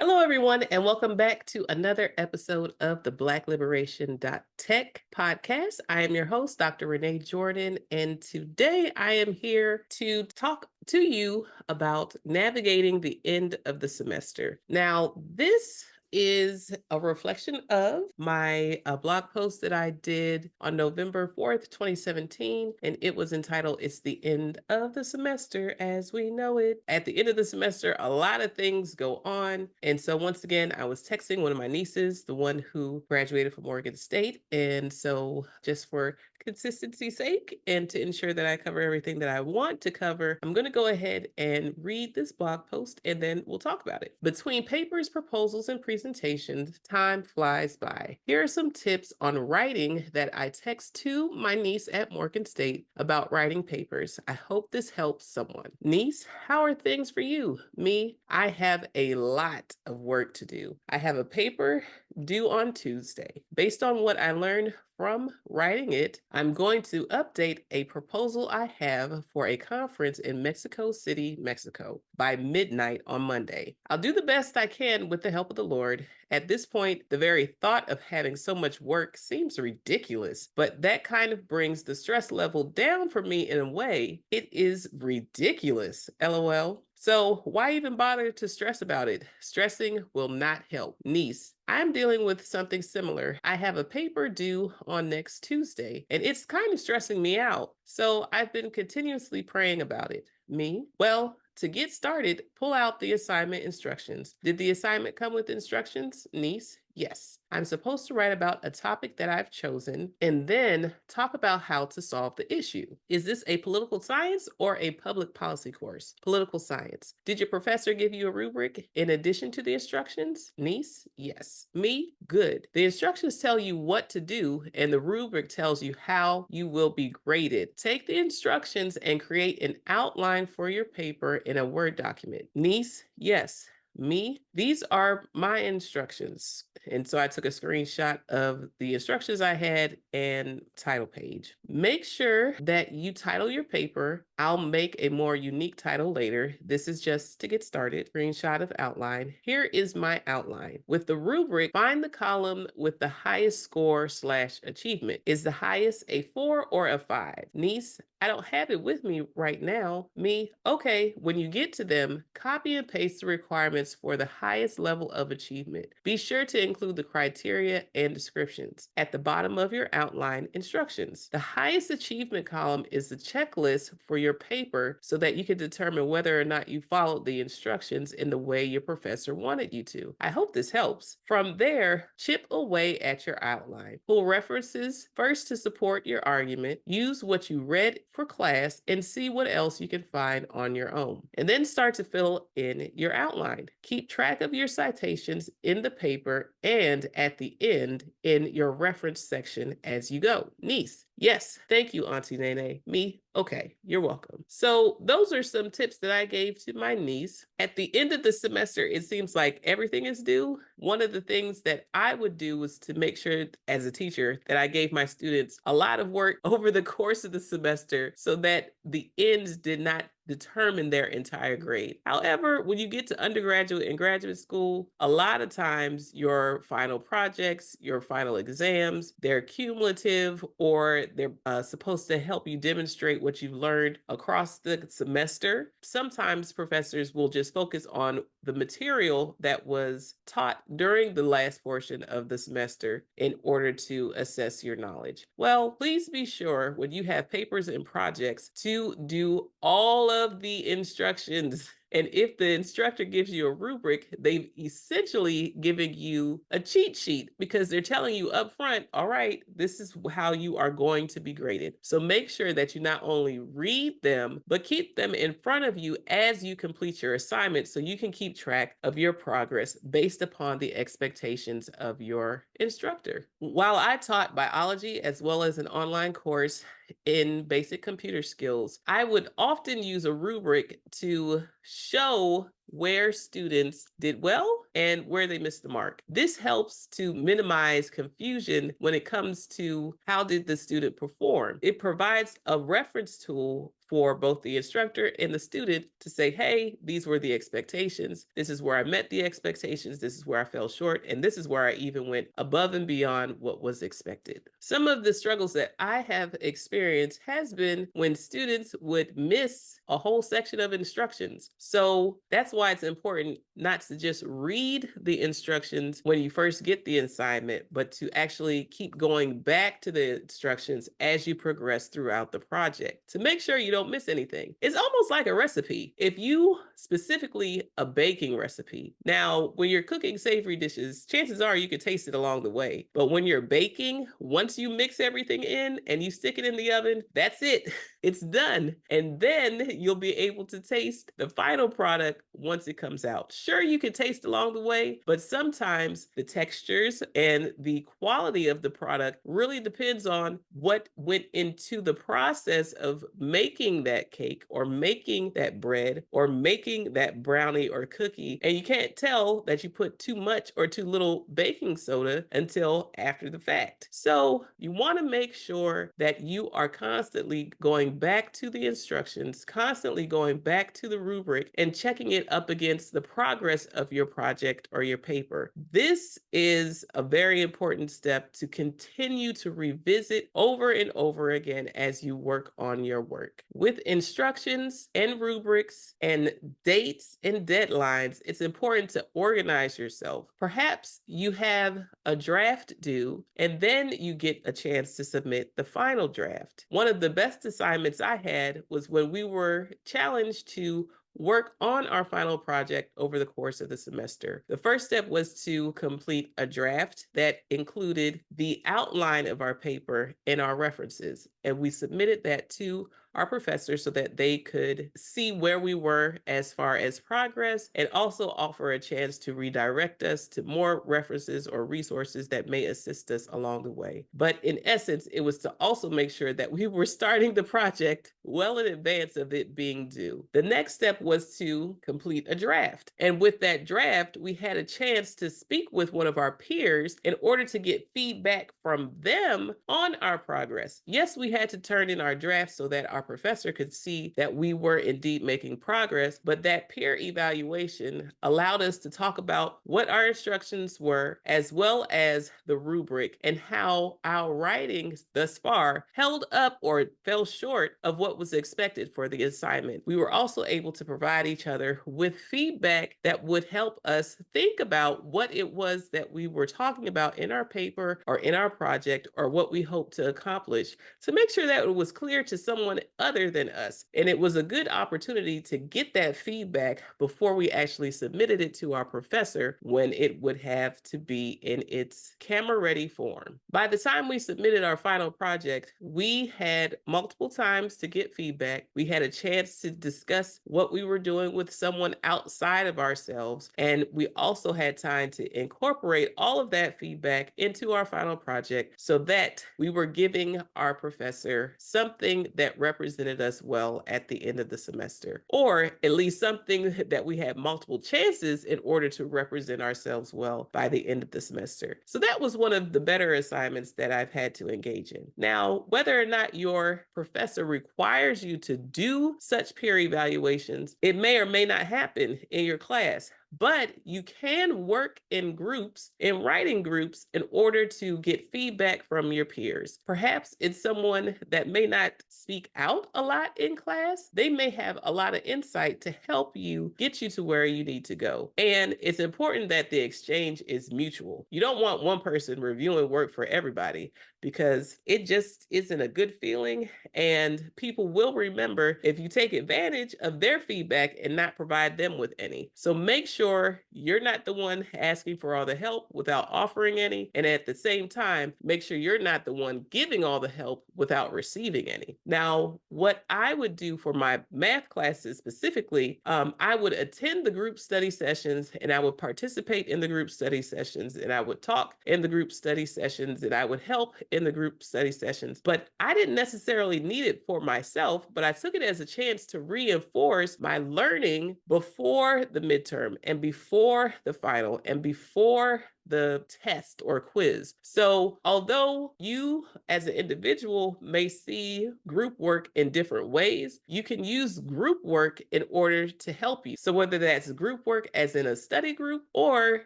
Hello, everyone, and welcome back to another episode of the Black-Liberation.Tech podcast. I am your host, Dr. Renee Jordan, and today I am here to talk to you about navigating the end of the semester. Now, this is a reflection of my blog post that I did on November 4th, 2017, and it was entitled, It's the End of the Semester as We Know It. At the end of the semester, a lot of things go on. And so once again, I was texting one of my nieces, the one who graduated from Oregon State. And so just for consistency's sake and to ensure that I cover everything that I want to cover, I'm going to go ahead and read this blog post and then we'll talk about it. Between papers, proposals, and presentations, time flies by. Here are some tips on writing that I text to my niece at Morgan State about writing papers. I hope this helps someone. Niece, how are things for you? Me, I have a lot of work to do. I have a paper due on Tuesday. Based on what I learned from writing it, I'm going to update a proposal I have for a conference in Mexico City, Mexico by midnight on Monday. I'll do the best I can with the help of the Lord. At this point, the very thought of having so much work seems ridiculous, but that kind of brings the stress level down for me in a way. It is ridiculous, LOL. So why even bother to stress about it? Stressing will not help. Niece, I'm dealing with something similar. I have a paper due on next Tuesday, and it's kind of stressing me out. So I've been continuously praying about it. Me? Well, to get started, pull out the assignment instructions. Did the assignment come with instructions, niece? Yes. I'm supposed to write about a topic that I've chosen and then talk about how to solve the issue. Is this a political science or a public policy course? Political science. Did your professor give you a rubric in addition to the instructions? Niece? Yes. Me? Good. The instructions tell you what to do and the rubric tells you how you will be graded. Take the instructions and create an outline for your paper in a Word document. Niece? Yes. Me, these are my instructions. And so I took a screenshot of the instructions I had and title page. Make sure that you title your paper. I'll make a more unique title later. This is just to get started. Screenshot of outline. Here is my outline. With the rubric, find the column with the highest score/achievement. Is the highest a 4 or a 5? Niece, I don't have it with me right now. Me, okay, when you get to them, copy and paste the requirements for the highest level of achievement. Be sure to include the criteria and descriptions. At the bottom of your outline, instructions. The highest achievement column is the checklist for your paper so that you can determine whether or not you followed the instructions in the way your professor wanted you to. I hope this helps. From there, chip away at your outline. Pull references first to support your argument. Use what you read for class and see what else you can find on your own. And then start to fill in your outline. Keep track of your citations in the paper and at the end in your reference section as you go. Niece, yes, thank you, Auntie Nene. Me, okay, you're welcome. So those are some tips that I gave to my niece. At the end of the semester, it seems like everything is due. One of the things that I would do was to make sure as a teacher that I gave my students a lot of work over the course of the semester so that the ends did not determine their entire grade. However, when you get to undergraduate and graduate school, a lot of times your final projects, your final exams, they're cumulative or they're supposed to help you demonstrate what you've learned across the semester. Sometimes professors will just focus on the material that was taught during the last portion of the semester in order to assess your knowledge. Well, please be sure when you have papers and projects to do all of the instructions. And if the instructor gives you a rubric, they've essentially given you a cheat sheet because they're telling you up front, all right, this is how you are going to be graded. So make sure that you not only read them, but keep them in front of you as you complete your assignment so you can keep track of your progress based upon the expectations of your instructor. While I taught biology as well as an online course in basic computer skills, I would often use a rubric to show where students did well and where they missed the mark. This helps to minimize confusion when it comes to how did the student perform. It provides a reference tool for both the instructor and the student to say, hey, these were the expectations. This is where I met the expectations. This is where I fell short. And this is where I even went above and beyond what was expected. Some of the struggles that I have experienced has been when students would miss a whole section of instructions. So that's why it's important not to just read the instructions when you first get the assignment, but to actually keep going back to the instructions as you progress throughout the project to make sure you don't miss anything. It's almost like a recipe. If you specifically a baking recipe, now when you're cooking savory dishes, chances are you could taste it along the way. But when you're baking, once you mix everything in and you stick it in the oven, that's it. It's done. And then you'll be able to taste the final product once it comes out. Sure, you can taste along the way, but sometimes the textures and the quality of the product really depends on what went into the process of making that cake or making that bread or making that brownie or cookie. And you can't tell that you put too much or too little baking soda until after the fact. So you want to make sure that you are constantly going back to the instructions, constantly going back to the rubric and checking it up against the progress of your project or your paper. This is a very important step to continue to revisit over and over again as you work on your work. With instructions and rubrics and dates and deadlines, it's important to organize yourself. Perhaps you have a draft due and then you get a chance to submit the final draft. One of the best assignments I had was when we were challenged to work on our final project over the course of the semester. The first step was to complete a draft that included the outline of our paper and our references. And we submitted that to our professor so that they could see where we were as far as progress and also offer a chance to redirect us to more references or resources that may assist us along the way. But in essence, it was to also make sure that we were starting the project well in advance of it being due. The next step was to complete a draft. And with that draft, we had a chance to speak with one of our peers in order to get feedback from them on our progress. Yes, we had to turn in our draft so that our professor could see that we were indeed making progress, but that peer evaluation allowed us to talk about what our instructions were, as well as the rubric and how our writings thus far held up or fell short of what was expected for the assignment. We were also able to provide each other with feedback that would help us think about what it was that we were talking about in our paper or in our project or what we hoped to accomplish, to make sure that it was clear to someone other than us. And it was a good opportunity to get that feedback before we actually submitted it to our professor when it would have to be in its camera-ready form. By the time we submitted our final project, we had multiple times to get feedback. We had a chance to discuss what we were doing with someone outside of ourselves. And we also had time to incorporate all of that feedback into our final project so that we were giving our professor something that represented us well at the end of the semester, or at least something that we had multiple chances in order to represent ourselves well by the end of the semester. So that was one of the better assignments that I've had to engage in. Now, whether or not your professor requires you to do such peer evaluations, it may or may not happen in your class. But you can work in groups, in writing groups, in order to get feedback from your peers. Perhaps it's someone that may not speak out a lot in class. They may have a lot of insight to help you get you to where you need to go. And it's important that the exchange is mutual. You don't want one person reviewing work for everybody, because it just isn't a good feeling. And people will remember if you take advantage of their feedback and not provide them with any. So make sure sure you're not the one asking for all the help without offering any. And at the same time, make sure you're not the one giving all the help without receiving any. Now, what I would do for my math classes specifically, I would attend the group study sessions and I would participate in the group study sessions and I would talk in the group study sessions and I would help in the group study sessions. But I didn't necessarily need it for myself, but I took it as a chance to reinforce my learning before the midterm and before the final and before the test or quiz. So although you as an individual may see group work in different ways, you can use group work in order to help you. So whether that's group work as in a study group or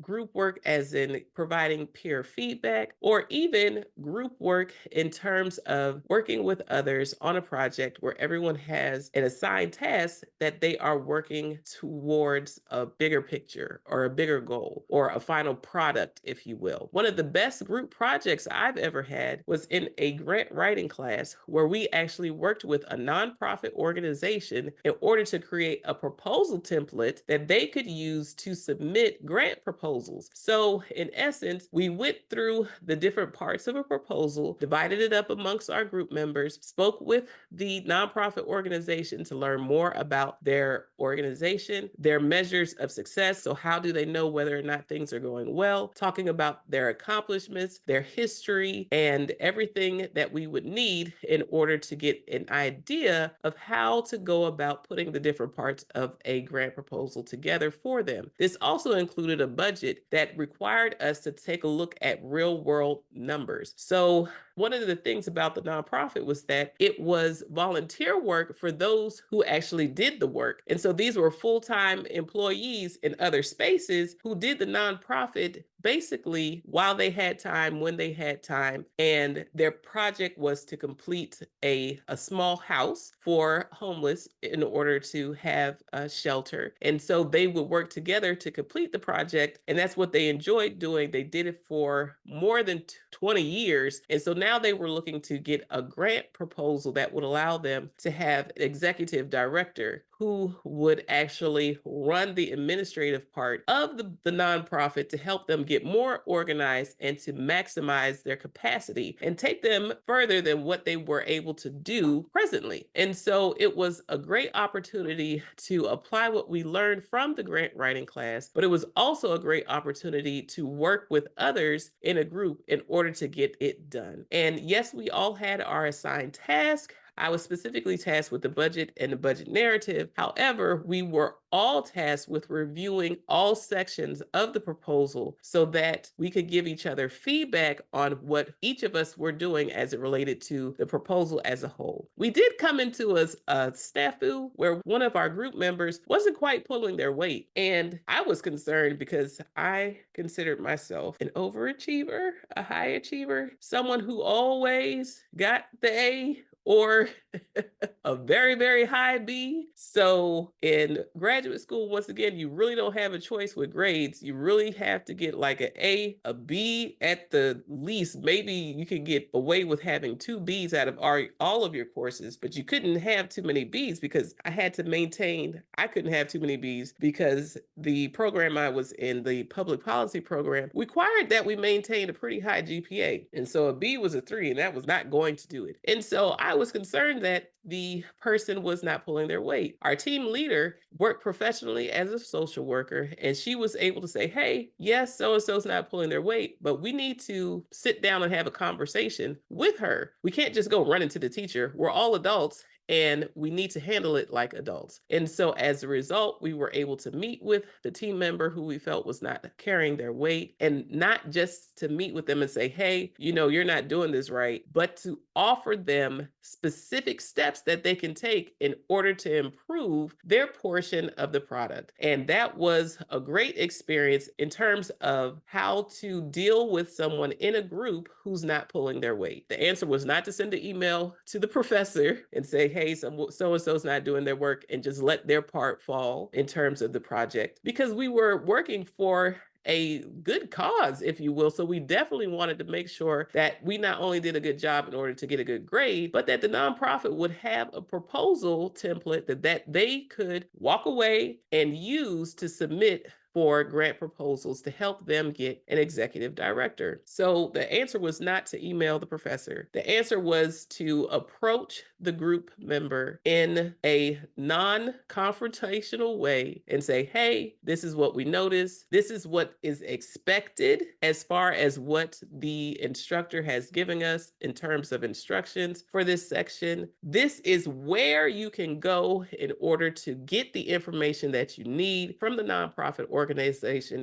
group work as in providing peer feedback, or even group work in terms of working with others on a project where everyone has an assigned task that they are working towards a bigger picture or a bigger goal or a final product, if you will. One of the best group projects I've ever had was in a grant writing class where we actually worked with a nonprofit organization in order to create a proposal template that they could use to submit grant proposals. So in essence, we went through the different parts of a proposal, divided it up amongst our group members, spoke with the nonprofit organization to learn more about their organization, their measures of success. So how do they know whether or not things are going well? Talking about their accomplishments, their history, and everything that we would need in order to get an idea of how to go about putting the different parts of a grant proposal together for them. This also included a budget that required us to take a look at real world numbers. So one of the things about the nonprofit was that it was volunteer work for those who actually did the work. And so these were full-time employees in other spaces who did the nonprofit basically while they had time, when they had time. And their project was to complete a small house for homeless in order to have a shelter. And so they would work together to complete the project. And that's what they enjoyed doing. They did it for more than 20 years. And so now they were looking to get a grant proposal that would allow them to have an executive director who would actually run the administrative part of the nonprofit to help them get more organized and to maximize their capacity and take them further than what they were able to do presently. And so it was a great opportunity to apply what we learned from the grant writing class, but it was also a great opportunity to work with others in a group in order to get it done. And yes, we all had our assigned task. I was specifically tasked with the budget and the budget narrative. However, we were all tasked with reviewing all sections of the proposal so that we could give each other feedback on what each of us were doing as it related to the proposal as a whole. We did come into a snafu where one of our group members wasn't quite pulling their weight. And I was concerned because I considered myself an overachiever, a high achiever, someone who always got the A or a very, very high B. So in graduate school, once again, you really don't have a choice with grades. You really have to get like an A, a B at the least. Maybe you can get away with having 2 Bs out of all of your courses, but you couldn't have too many Bs because I couldn't have too many Bs because the program I was in, the public policy program, required that we maintain a pretty high GPA. And so a B was a 3, and that was not going to do it. And so I was concerned that the person was not pulling their weight. Our team leader worked professionally as a social worker, and she was able to say, hey, yes, so-and-so's not pulling their weight, but we need to sit down and have a conversation with her. We can't just go run into the teacher. We're all adults, and we need to handle it like adults. And so as a result, we were able to meet with the team member who we felt was not carrying their weight, and not just to meet with them and say, hey, you're not doing this right, but to offer them specific steps that they can take in order to improve their portion of the product. And that was a great experience in terms of how to deal with someone in a group who's not pulling their weight. The answer was not to send an email to the professor and say, hey, so-and-so's not doing their work, and just let their part fall in terms of the project, because we were working for a good cause, if you will. So we definitely wanted to make sure that we not only did a good job in order to get a good grade, but that the nonprofit would have a proposal template that they could walk away and use to submit for grant proposals to help them get an executive director. So the answer was not to email the professor. The answer was to approach the group member in a non-confrontational way and say, hey, this is what we noticed. This is what is expected as far as what the instructor has given us in terms of instructions for this section. This is where you can go in order to get the information that you need from the nonprofit organization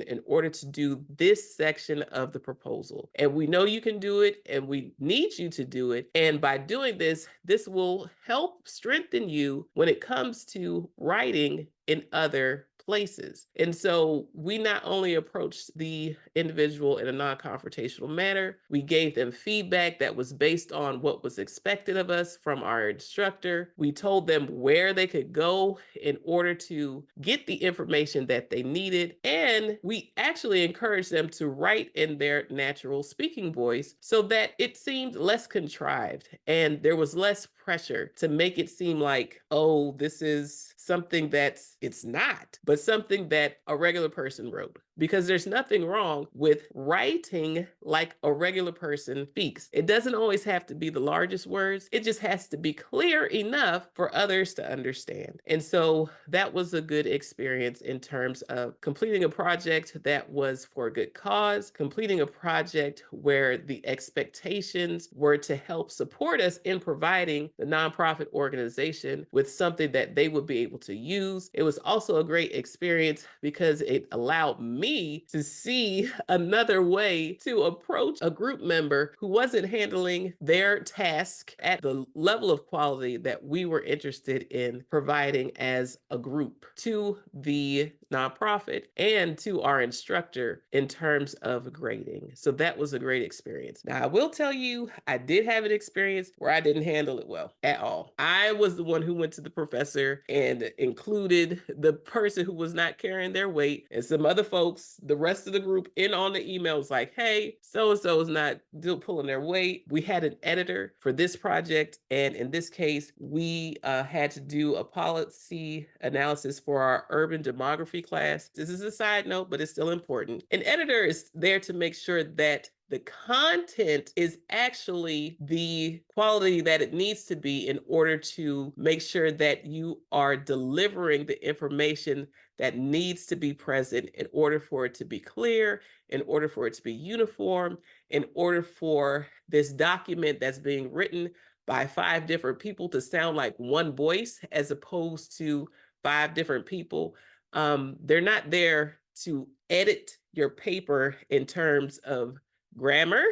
in order to do this section of the proposal. And we know you can do it, and we need you to do it. And by doing this, this will help strengthen you when it comes to writing in other places. And so we not only approached the individual in a non-confrontational manner, we gave them feedback that was based on what was expected of us from our instructor. We told them where they could go in order to get the information that they needed. And we actually encouraged them to write in their natural speaking voice so that it seemed less contrived and there was less pressure to make it seem like, oh, this is something it's not, but something that a regular person wrote. Because there's nothing wrong with writing like a regular person speaks. It doesn't always have to be the largest words. It just has to be clear enough for others to understand. And so that was a good experience in terms of completing a project that was for a good cause, completing a project where the expectations were to help support us in providing the nonprofit organization with something that they would be able to use. It was also a great experience because it allowed me to see another way to approach a group member who wasn't handling their task at the level of quality that we were interested in providing as a group to the nonprofit and to our instructor in terms of grading. So that was a great experience. Now, I will tell you, I did have an experience where I didn't handle it well at all. I was the one who went to the professor and included the person who was not carrying their weight and some other folks, the rest of the group, in on the emails like, hey, so-and-so is not pulling their weight. We had an editor for this project, and in this case, we had to do a policy analysis for our urban demography class. This is a side note, but it's still important. An editor is there to make sure that the content is actually the quality that it needs to be in order to make sure that you are delivering the information that needs to be present in order for it to be clear, in order for it to be uniform, in order for this document that's being written by 5 different people to sound like one voice as opposed to 5 different people. They're not there to edit your paper in terms of grammar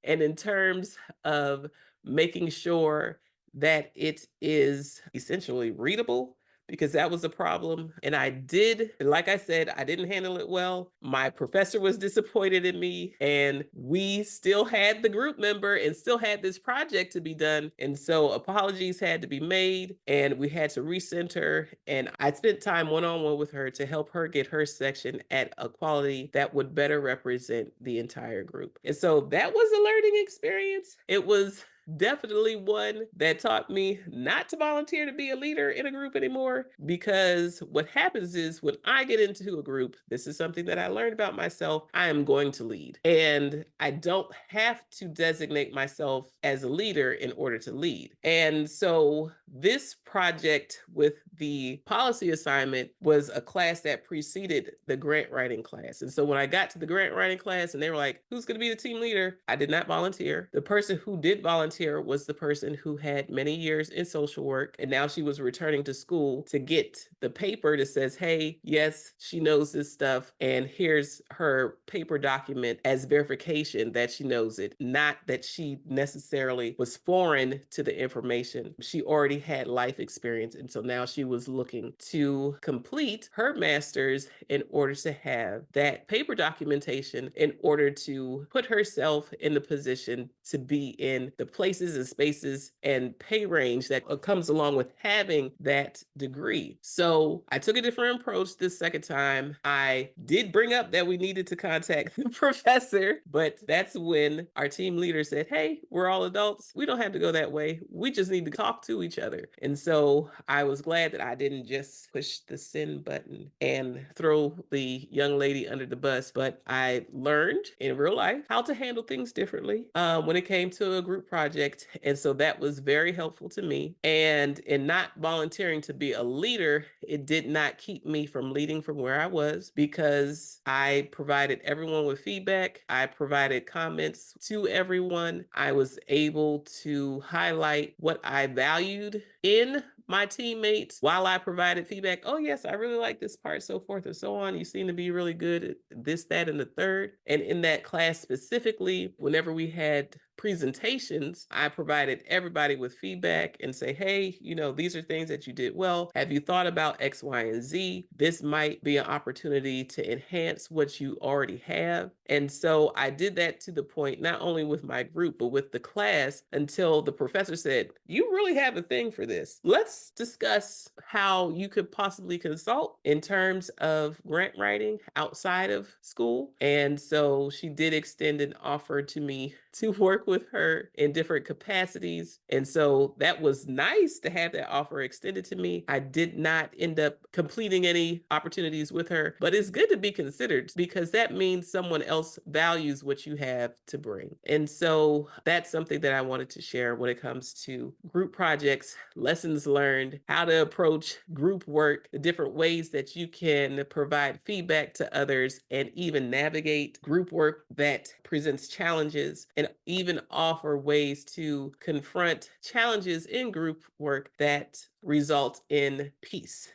and in terms of making sure that it is essentially readable, because that was a problem. And like I said, I didn't handle it well. My professor was disappointed in me, and we still had the group member and still had this project to be done. And so apologies had to be made, and we had to recenter. And I spent time one-on-one with her to help her get her section at a quality that would better represent the entire group. And so that was a learning experience. It was definitely one that taught me not to volunteer to be a leader in a group anymore, because what happens is when I get into a group, this is something that I learned about myself, I am going to lead. And I don't have to designate myself as a leader in order to lead. And so this project with the policy assignment was a class that preceded the grant writing class. And so when I got to the grant writing class and they were like, who's going to be the team leader? I did not volunteer. The person who did volunteer was the person who had many years in social work, and now she was returning to school to get the paper that says, hey, yes, she knows this stuff, and here's her paper document as verification that she knows it, not that she necessarily was foreign to the information. She already had life experience, and so now she was looking to complete her master's in order to have that paper documentation in order to put herself in the position to be in the place places and spaces and pay range that comes along with having that degree. So I took a different approach this second time. I did bring up that we needed to contact the professor, but that's when our team leader said, hey, we're all adults. We don't have to go that way. We just need to talk to each other. And so I was glad that I didn't just push the send button and throw the young lady under the bus, but I learned in real life how to handle things differently when it came to a group project. And so that was very helpful to me. And in not volunteering to be a leader, it did not keep me from leading from where I was, because I provided everyone with feedback. I provided comments to everyone. I was able to highlight what I valued in my teammates while I provided feedback. Oh, yes, I really like this part, so forth and so on. You seem to be really good at this, that, and the third. And in that class specifically, whenever we had presentations, I provided everybody with feedback and say, hey, these are things that you did well. Have you thought about X, Y, and Z? This might be an opportunity to enhance what you already have. And so I did that to the point, not only with my group, but with the class, until the professor said, you really have a thing for this. Let's discuss how you could possibly consult in terms of grant writing outside of school. And so she did extend an offer to me to work with her in different capacities. And so that was nice to have that offer extended to me. I did not end up completing any opportunities with her, but it's good to be considered, because that means someone else values what you have to bring. And so that's something that I wanted to share when it comes to group projects, lessons learned, how to approach group work, the different ways that you can provide feedback to others, and even navigate group work that presents challenges, and even offer ways to confront challenges in group work that result in peace,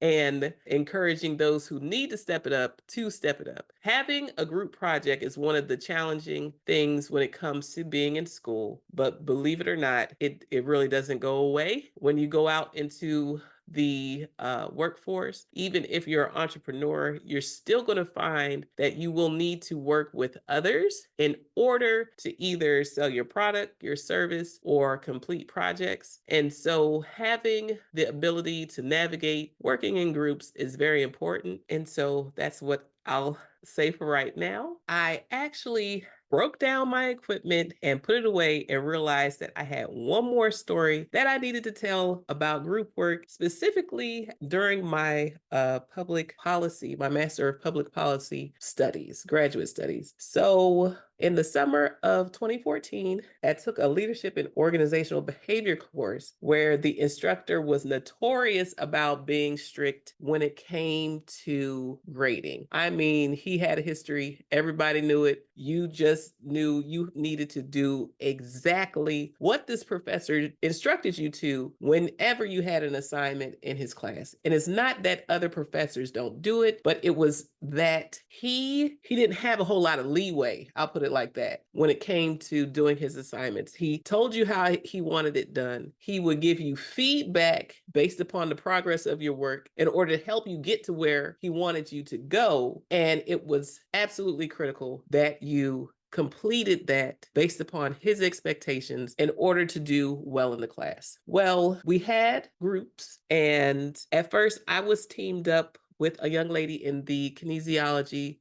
and encouraging those who need to step it up to step it up. Having a group project is one of the challenging things when it comes to being in school, but believe it or not, it really doesn't go away when you go out into the workforce. Even if you're an entrepreneur, you're still going to find that you will need to work with others in order to either sell your product, your service, or complete projects. And so having the ability to navigate working in groups is very important. And so that's what I'll say for right now. I actually broke down my equipment and put it away, and realized that I had one more story that I needed to tell about group work, specifically during my public policy, my Master of Public Policy studies, graduate studies. So in the summer of 2014, I took a leadership and organizational behavior course where the instructor was notorious about being strict when it came to grading. I mean, he had a history. Everybody knew it. You just knew you needed to do exactly what this professor instructed you to whenever you had an assignment in his class. And it's not that other professors don't do it, but it was that he didn't have a whole lot of leeway. I'll put it like that. When it came to doing his assignments, he told you how he wanted it done. He would give you feedback based upon the progress of your work in order to help you get to where he wanted you to go. And it was absolutely critical that you completed that based upon his expectations in order to do well in the class. Well, we had groups, and at first I was teamed up with a young lady in the kinesiology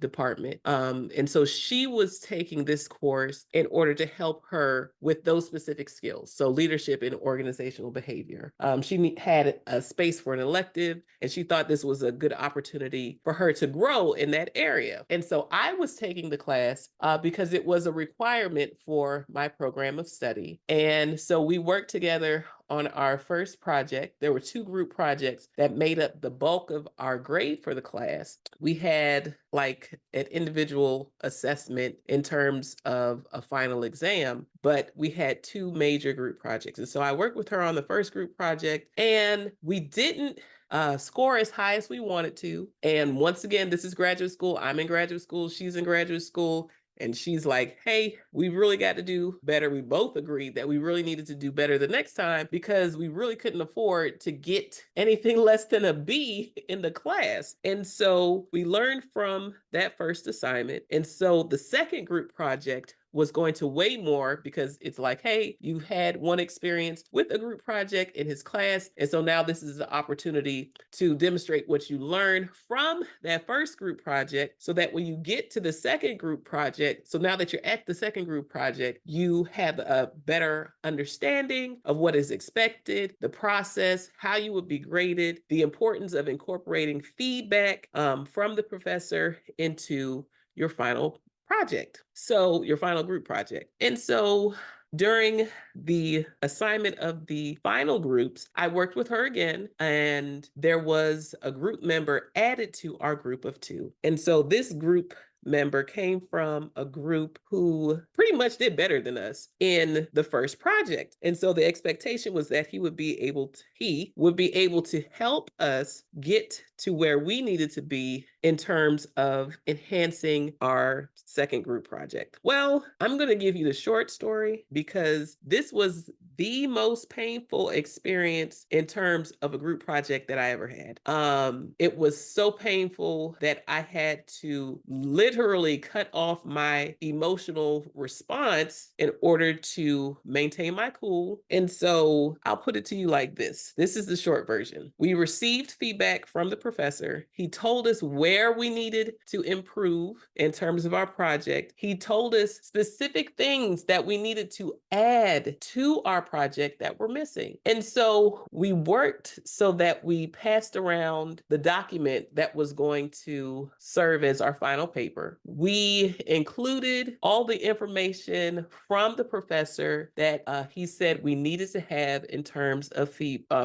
department. And so she was taking this course in order to help her with those specific skills. So leadership and organizational behavior. She had a space for an elective, and she thought this was a good opportunity for her to grow in that area. And so I was taking the class because it was a requirement for my program of study. And so we worked together on our first project. There were 2 group projects that made up the bulk of our grade for the class. We had like an individual assessment in terms of a final exam, but we had 2 major group projects. And so I worked with her on the first group project, and we didn't score as high as we wanted to. And once again, this is graduate school. I'm in graduate school. She's in graduate school. And she's like, hey, we really got to do better. We both agreed that we really needed to do better the next time, because we really couldn't afford to get anything less than a B in the class. And so we learned from that first assignment. And so the second group project was going to weigh more because it's like, hey, you've had one experience with a group project in his class. And so now this is the opportunity to demonstrate what you learned from that first group project so that when you get to the second group project, so now that you're at the second group project, you have a better understanding of what is expected, the process, how you would be graded, the importance of incorporating feedback from the professor into your final project. So your final group project. And so during the assignment of the final groups, I worked with her again, and there was a group member added to our group of 2. And so this group member came from a group who pretty much did better than us in the first project. And so the expectation was that he would be able to help us get to where we needed to be in terms of enhancing our second group project. Well, I'm going to give you the short story because this was the most painful experience in terms of a group project that I ever had. It was so painful that I had to literally cut off my emotional response in order to maintain my cool. And so I'll put it to you like this. This is the short version. We received feedback from the professor. He told us where we needed to improve in terms of our project. He told us specific things that we needed to add to our project that were missing. And so we worked so that we passed around the document that was going to serve as our final paper. We included all the information from the professor that he said we needed to have in terms of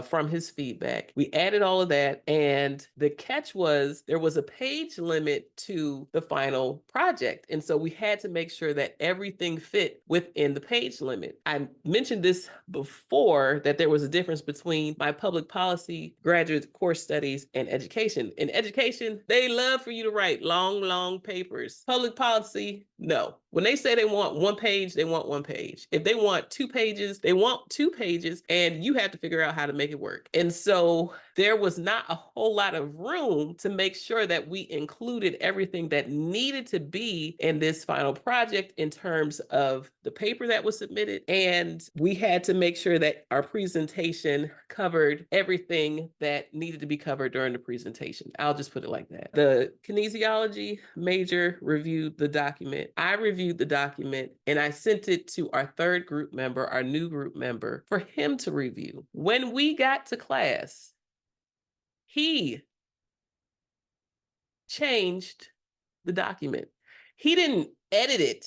from his feedback. We added all of that, and the catch was there was a page limit to the final project. And so we had to make sure that everything fit within the page limit. I mentioned this before, that there was a difference between my public policy, graduate course studies, and education. In education, they love for you to write long papers. Public policy, no. When they say they want one page, they want one page. If they want 2 pages, they want 2 pages, and you have to figure out how to make it work. And so there was not a whole lot of room to make sure that we included everything that needed to be in this final project in terms of the paper that was submitted. And we had to make sure that our presentation covered everything that needed to be covered during the presentation. I'll just put it like that. The kinesiology major reviewed the document. I reviewed the document, and I sent it to our third group member, our new group member, for him to review. When we got to class, he changed the document. He didn't edit it.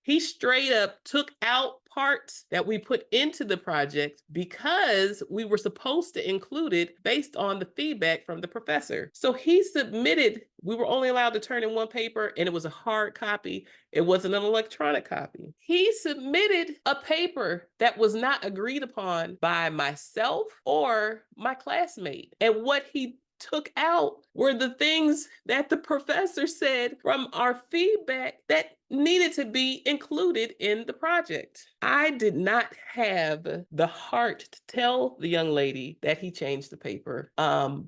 He straight up took out parts that we put into the project because we were supposed to include it based on the feedback from the professor. So he submitted, we were only allowed to turn in one paper, and it was a hard copy. It wasn't an electronic copy. He submitted a paper that was not agreed upon by myself or my classmate. And what he took out were the things that the professor said from our feedback that needed to be included in the project. I did not have the heart to tell the young lady that he changed the paper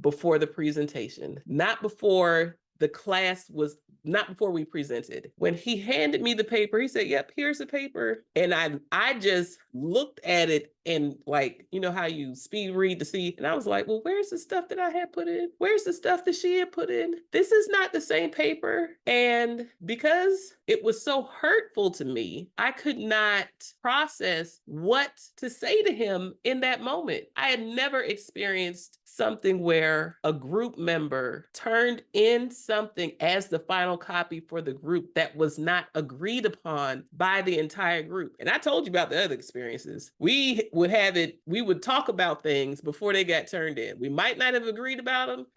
before the presentation, not before the class was, not before we presented. When he handed me the paper, he said, yep, here's the paper. And I just looked at it and, like, you know how you speed read to see, and I was like, well, where's the stuff that I had put in? Where's the stuff that she had put in? This is not the same paper. And because it was so hurtful to me, I could not process what to say to him in that moment. I had never experienced something where a group member turned in something as the final copy for the group that was not agreed upon by the entire group. And I told you about the other experiences. We would talk about things before they got turned in. We might not have agreed about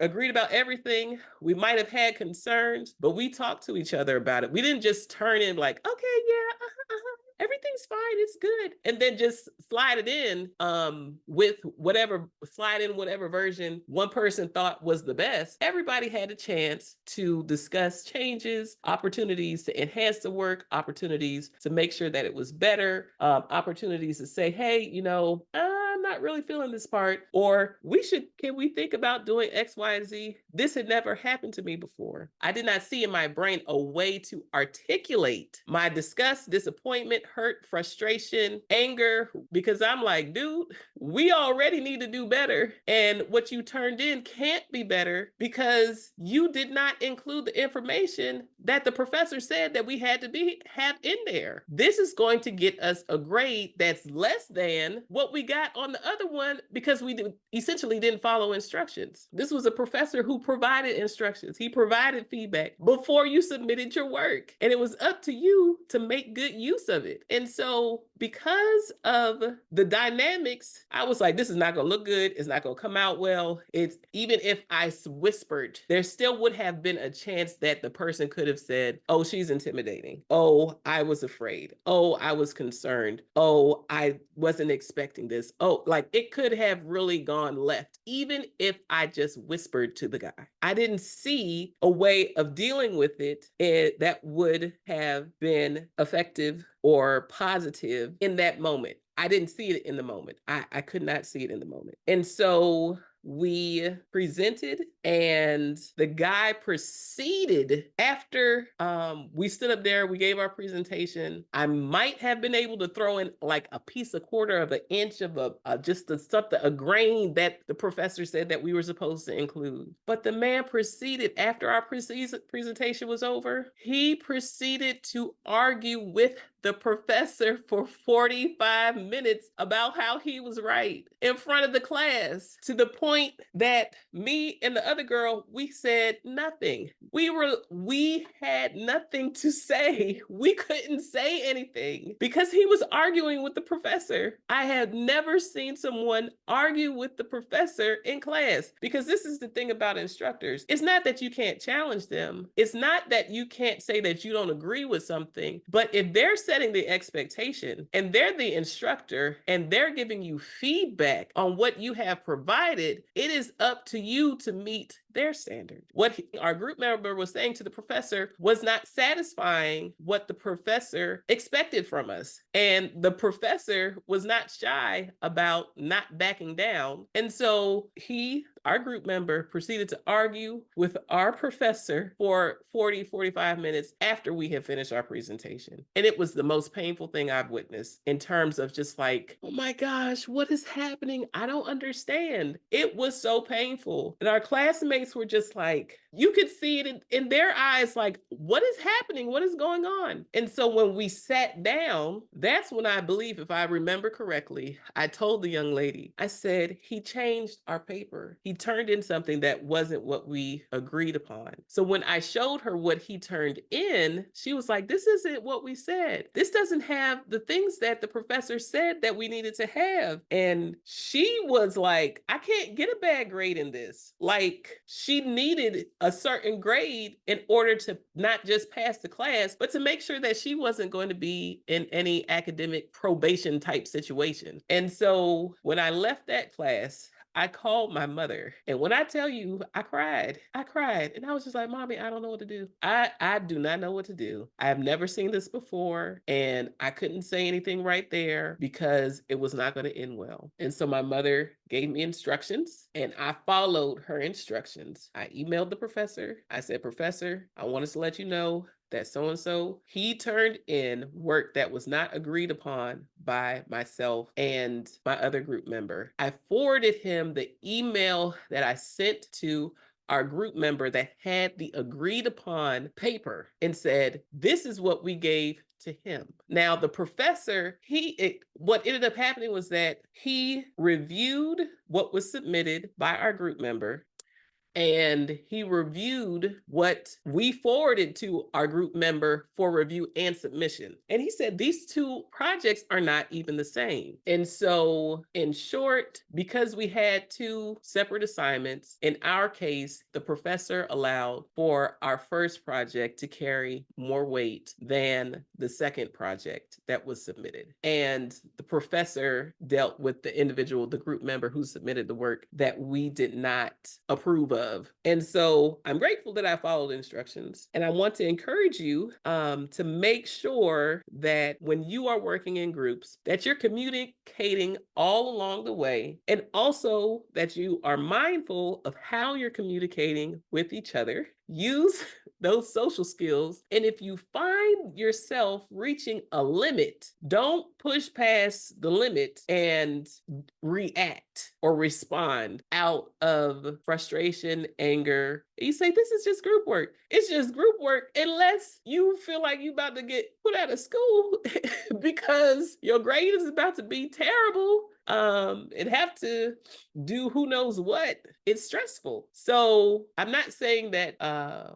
everything. We might have had concerns, but we talked to each other about it. We didn't just turn in like, okay, yeah, everything's fine, it's good, and then just slide it in slide in whatever version one person thought was the best. Everybody had a chance to discuss changes, opportunities to enhance the work, opportunities to make sure that it was better, opportunities to say, hey, I'm not not really feeling this part, or can we think about doing X, Y, and Z? This had never happened to me before. I did not see in my brain a way to articulate my disgust, disappointment, hurt, frustration, anger, because I'm like, dude, we already need to do better. And what you turned in can't be better because you did not include the information that the professor said that we had to have in there. This is going to get us a grade that's less than what we got on the other one because we essentially didn't follow instructions. This was a professor who provided instructions. He provided feedback before you submitted your work, and it was up to you to make good use of it. And so because of the dynamics, I was like, this is not going to look good. It's not going to come out well. It's even if I whispered, there still would have been a chance that the person could have said, oh, she's intimidating. Oh, I was afraid. Oh, I was concerned. Oh, I wasn't expecting this. Oh, like it could have really gone left, even if I just whispered to the guy. I didn't see a way of dealing with it that would have been effective or positive in that moment. I didn't see it in the moment. I could not see it in the moment. And so we presented, and the guy proceeded after we stood up there, we gave our presentation. I might have been able to throw in like a piece, a quarter of an inch of a grain that the professor said that we were supposed to include. But the man proceeded, after our presentation was over, he proceeded to argue with the professor for 45 minutes about how he was right in front of the class, to the point that me and the other girl, we said nothing. We had nothing to say. We couldn't say anything because he was arguing with the professor. I had never seen someone argue with the professor in class, because this is the thing about instructors. It's not that you can't challenge them. It's not that you can't say that you don't agree with something, but if they're setting the expectation and they're the instructor and they're giving you feedback on what you have provided, it is up to you to meet their standard. What our group member was saying to the professor was not satisfying what the professor expected from us. And the professor was not shy about not backing down. And so our group member, proceeded to argue with our professor for 45 minutes after we had finished our presentation. And it was the most painful thing I've witnessed, in terms of just like, oh my gosh, what is happening? I don't understand. It was so painful. And our classmates were just like, you could see it in their eyes, like, what is happening? What is going on? And so when we sat down, that's when, I believe, if I remember correctly, I told the young lady, I said, he changed our paper. He turned in something that wasn't what we agreed upon. So when I showed her what he turned in, she was like, this isn't what we said. This doesn't have the things that the professor said that we needed to have. And she was like, I can't get a bad grade in this. Like, she needed a certain grade in order to not just pass the class, but to make sure that she wasn't going to be in any academic probation type situation. And so when I left that class, I called my mother. And when I tell you, I cried. And I was just like, Mommy, I don't know what to do. I do not know what to do. I have never seen this before. And I couldn't say anything right there because it was not going to end well. And so my mother gave me instructions, and I followed her instructions. I emailed the professor. I said, Professor, I want us to let you know that so-and-so, he turned in work that was not agreed upon by myself and my other group member. I forwarded him the email that I sent to our group member that had the agreed upon paper and said, this is what we gave to him. Now, the professor, what ended up happening was that he reviewed what was submitted by our group member, and he reviewed what we forwarded to our group member for review and submission. And he said, these two projects are not even the same. And so, in short, because we had two separate assignments, in our case, the professor allowed for our first project to carry more weight than the second project that was submitted. And the professor dealt with the group member who submitted the work that we did not approve of of. And so I'm grateful that I followed instructions. And I want to encourage you to make sure that when you are working in groups, that you're communicating all along the way, and also that you are mindful of how you're communicating with each other. Use those social skills. And if you find yourself reaching a limit, don't push past the limit and react or respond out of frustration, anger. You say, this is just group work. It's just group work unless you feel like you're about to get put out of school because your grade is about to be terrible and have to do who knows what. It's stressful. So I'm not saying that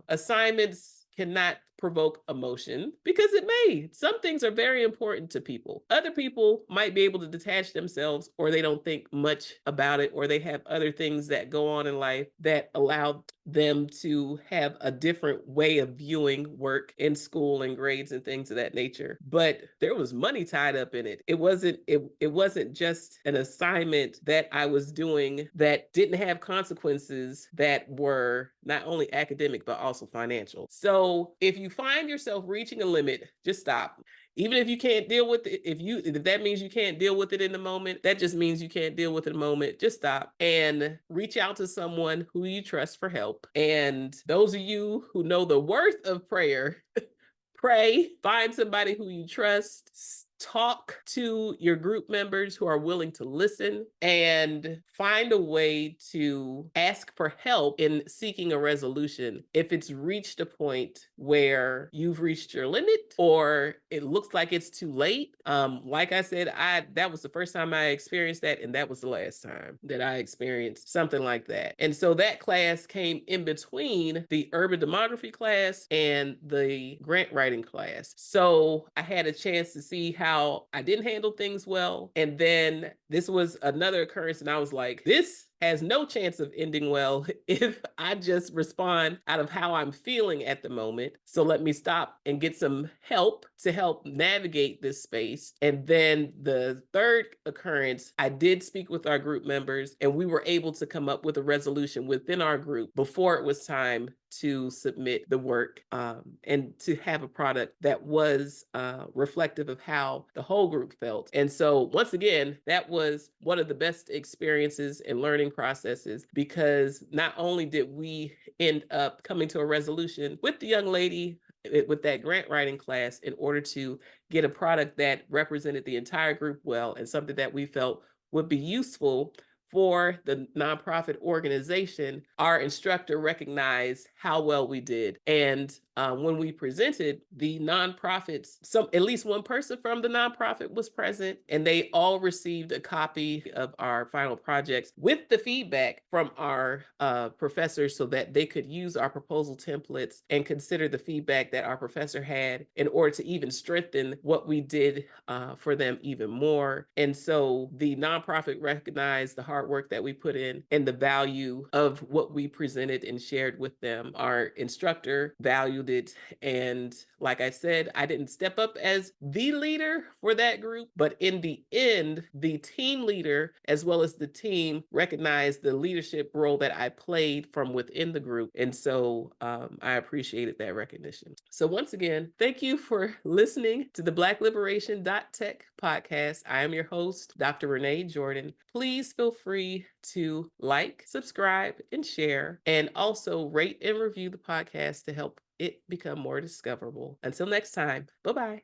assignments cannot provoke emotion, because it may. Some things are very important to people. Other people might be able to detach themselves, or they don't think much about it, or they have other things that go on in life that allow them to have a different way of viewing work in school and grades and things of that nature. But there was money tied up in it. It wasn't just an assignment that I was doing that didn't have consequences that were not only academic but also financial. So if you find yourself reaching a limit, just stop. Even if you can't deal with it, if that means you can't deal with it in the moment, that just means you can't deal with it in the moment. Just stop and reach out to someone who you trust for help. And those of you who know the worth of prayer, pray, find somebody who you trust, talk to your group members who are willing to listen, and find a way to ask for help in seeking a resolution if it's reached a point where you've reached your limit or it looks like it's too late. Like I said, that was the first time I experienced that, and that was the last time that I experienced something like that. And so that class came in between the urban demography class and the grant writing class. So I had a chance to see how I didn't handle things well. And then this was another occurrence, and I was like, this has no chance of ending well if I just respond out of how I'm feeling at the moment. So let me stop and get some help to help navigate this space. And then the third occurrence, I did speak with our group members, and we were able to come up with a resolution within our group before it was time to submit the work and to have a product that was reflective of how the whole group felt. And so once again, that was one of the best experiences and learning processes, because not only did we end up coming to a resolution with the young lady with that grant writing class in order to get a product that represented the entire group well and something that we felt would be useful for the nonprofit organization, our instructor recognized how well we did. And when we presented the nonprofits, at least one person from the nonprofit was present, and they all received a copy of our final projects with the feedback from our professors so that they could use our proposal templates and consider the feedback that our professor had in order to even strengthen what we did for them even more. And so the nonprofit recognized the hard work that we put in and the value of what we presented and shared with them. Our instructor valued it. And like I said, I didn't step up as the leader for that group, but in the end, the team leader, as well as the team, recognized the leadership role that I played from within the group. And so I appreciated that recognition. So once again, thank you for listening to the Black-Liberation.Tech podcast. I am your host, Dr. Renee Jordan. Please feel free to like, subscribe, and share, and also rate and review the podcast to help it become more discoverable. Until next time, bye-bye.